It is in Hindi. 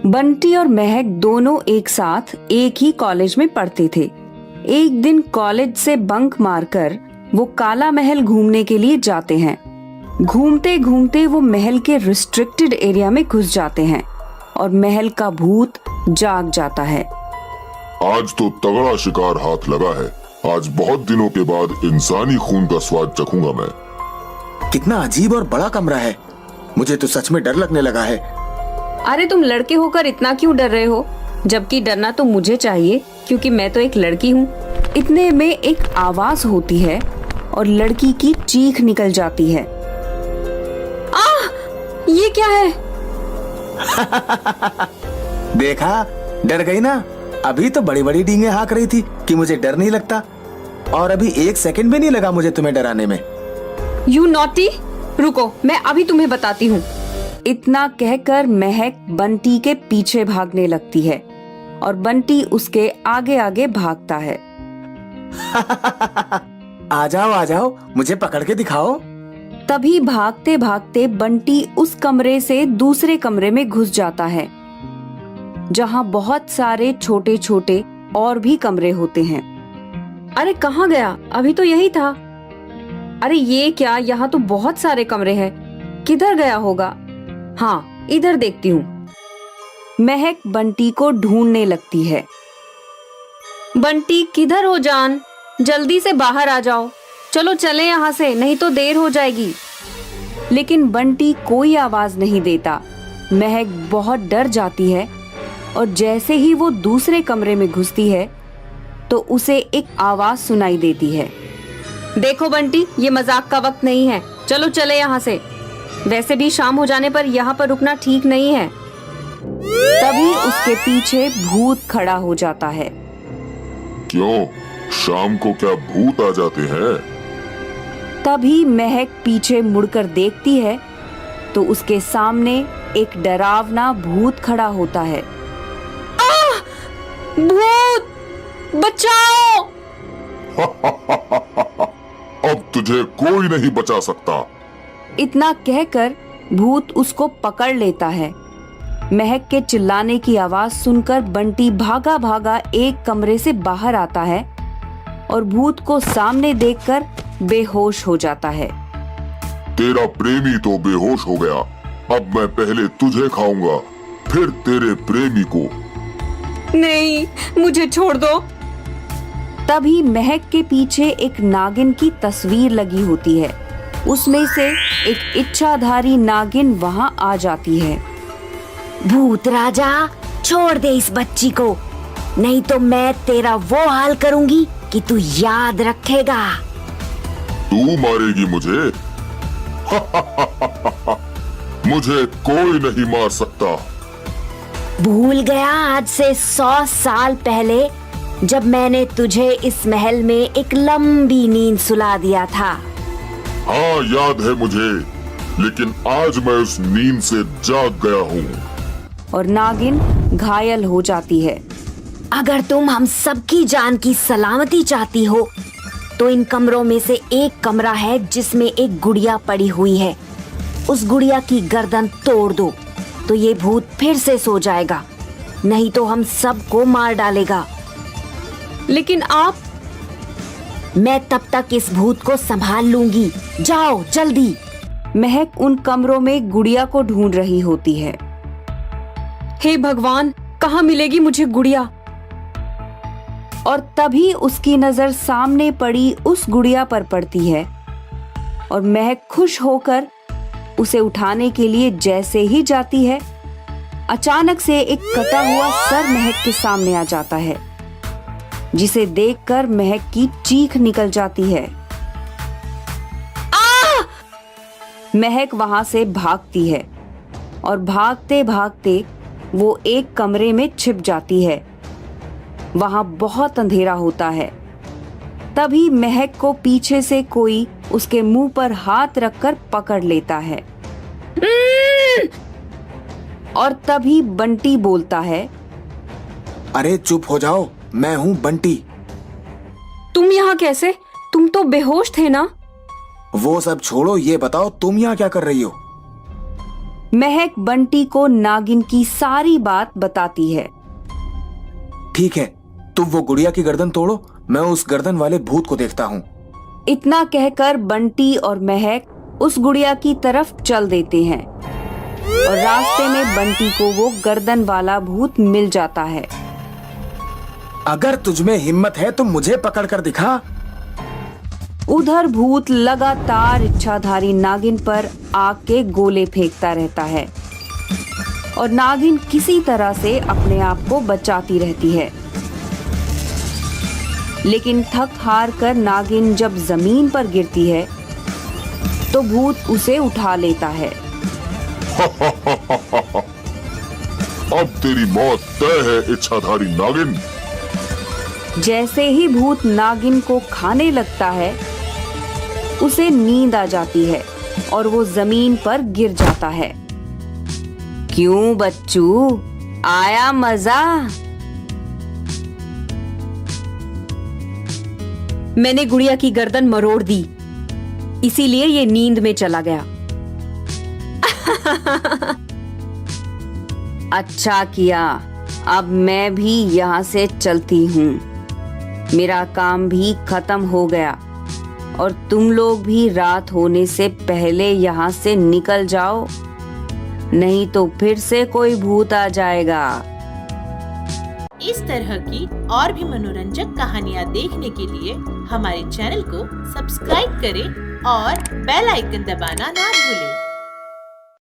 बंटी और महक दोनों एक साथ एक ही कॉलेज में पढ़ते थे। एक दिन कॉलेज से बंक मारकर वो काला महल घूमने के लिए जाते हैं। घूमते घूमते वो महल के रिस्ट्रिक्टेड एरिया में घुस जाते हैं और महल का भूत जाग जाता है। आज तो तगड़ा शिकार हाथ लगा है। आज बहुत दिनों के बाद इंसानी खून का स्वाद चखूंगा मैं। कितना अजीब और बड़ा कमरा है, मुझे तो सच में डर लगने लगा है। अरे तुम लड़के होकर इतना क्यों डर रहे हो, जबकि डरना तो मुझे चाहिए क्योंकि मैं तो एक लड़की हूँ। इतने में एक आवाज होती है और लड़की की चीख निकल जाती है। ये क्या है? देखा, डर गई ना। अभी तो बड़ी बड़ी डींगे हाँक रही थी कि मुझे डर नहीं लगता, और अभी एक सेकंड भी नहीं लगा मुझे तुम्हें डराने में। यू नॉटी, रुको, मैं अभी तुम्हें बताती हूँ। इतना कहकर महक बंटी के पीछे भागने लगती है और बंटी उसके आगे आगे भागता है। आ जाओ, मुझे पकड़ के दिखाओ। तभी भागते भागते बंटी उस कमरे से दूसरे कमरे में घुस जाता है, जहाँ बहुत सारे छोटे छोटे और भी कमरे होते हैं। अरे कहाँ गया? अभी तो यही था। अरे ये क्या, यहाँ तो बहुत सारे कमरे हैं। किधर गया होगा? हाँ, इधर देखती हूँ। महक बंटी को ढूंढने लगती है। बंटी किधर हो जान? जल्दी से बाहर आ जाओ। चलो चले यहाँ से, नहीं तो देर हो जाएगी। लेकिन बंटी कोई आवाज नहीं देता। महक बहुत डर जाती है और जैसे ही वो दूसरे कमरे में घुसती है तो उसे एक आवाज सुनाई देती है। देखो बंटी, ये मजाक का वक्त नहीं है, चलो चले यहाँ से। वैसे भी शाम हो जाने पर यहाँ पर रुकना ठीक नहीं है। तभी उसके पीछे भूत खड़ा हो जाता है। क्यों, शाम को क्या भूत आ जाते हैं? तभी महक पीछे मुड़कर देखती है तो उसके सामने एक डरावना भूत खड़ा होता है। भूत, बचाओ! अब तुझे कोई नहीं बचा सकता। इतना कहकर भूत उसको पकड़ लेता है। महक के चिल्लाने की आवाज सुनकर बंटी भागा भागा एक कमरे से बाहर आता है और भूत को सामने देखकर बेहोश हो जाता है। तेरा प्रेमी तो बेहोश हो गया, अब मैं पहले तुझे खाऊंगा, फिर तेरे प्रेमी को। नहीं, मुझे छोड़ दो। तभी महक के पीछे एक नागिन की तस्वीर लगी होती है। उसमें से एक इच्छाधारी नागिन वहां आ जाती है। भूत राजा, छोड़ दे इस बच्ची को, नहीं तो मैं तेरा वो हाल करूंगी कि तू याद रखेगा। तू मारेगी मुझे? मुझे कोई नहीं मार सकता। भूल गया आज से 100 साल पहले जब मैंने तुझे इस महल में एक लंबी नींद सुला दिया था। हाँ, याद है मुझे, लेकिन आज मैं उस नींद से जाग गया हूँ। और नागिन घायल हो जाती है। अगर तुम हम सबकी जान की सलामती चाहती हो तो इन कमरों में से एक कमरा है जिसमें एक गुड़िया पड़ी हुई है। उस गुड़िया की गर्दन तोड़ दो तो ये भूत फिर से सो जाएगा, नहीं तो हम सबको मार डालेगा। लेकिन आप? मैं तब तक इस भूत को संभाल लूंगी, जाओ जल्दी। महक उन कमरों में गुड़िया को ढूंढ रही होती है। हे भगवान, कहाँ मिलेगी मुझे गुड़िया? और तभी उसकी नजर सामने पड़ी उस गुड़िया पर पड़ती है और महक खुश होकर उसे उठाने के लिए जैसे ही जाती है, अचानक से एक कटा हुआ सर महक के सामने आ जाता है, जिसे देखकर महक की चीख निकल जाती है। महक वहां से भागती है और भागते भागते वो एक कमरे में छिप जाती है। वहां बहुत अंधेरा होता है। तभी महक को पीछे से कोई उसके मुंह पर हाथ रखकर पकड़ लेता है। और तभी बंटी बोलता है, अरे चुप हो जाओ, मैं हूँ बंटी। तुम यहाँ कैसे? तुम तो बेहोश थे ना? वो सब छोड़ो, ये बताओ तुम यहाँ क्या कर रही हो? महक बंटी को नागिन की सारी बात बताती है। ठीक है, तुम वो गुड़िया की गर्दन तोड़ो, मैं उस गर्दन वाले भूत को देखता हूँ। इतना कहकर बंटी और महक उस गुड़िया की तरफ चल देते हैं और रास्ते में बंटी को वो गर्दन वाला भूत मिल जाता है। अगर तुझमें हिम्मत है तो मुझे पकड़ कर दिखा। उधर भूत लगातार इच्छाधारी नागिन पर आग के गोले फेंकता रहता है और नागिन किसी तरह से अपने आप को बचाती रहती है। लेकिन थक हार कर नागिन जब जमीन पर गिरती है तो भूत उसे उठा लेता है। अब तेरी मौत तय है इच्छाधारी नागिन। जैसे ही भूत नागिन को खाने लगता है उसे नींद आ जाती है और वो जमीन पर गिर जाता है। क्यों बच्चू, आया मजा? मैंने गुड़िया की गर्दन मरोड़ दी, इसीलिए ये नींद में चला गया। अच्छा किया, अब मैं भी यहाँ से चलती हूँ। मेरा काम भी खत्म हो गया और तुम लोग भी रात होने से पहले यहाँ से निकल जाओ, नहीं तो फिर से कोई भूत आ जाएगा। इस तरह की और भी मनोरंजक कहानियाँ देखने के लिए हमारे चैनल को सब्सक्राइब करें और बेल आइकन दबाना ना भूलें।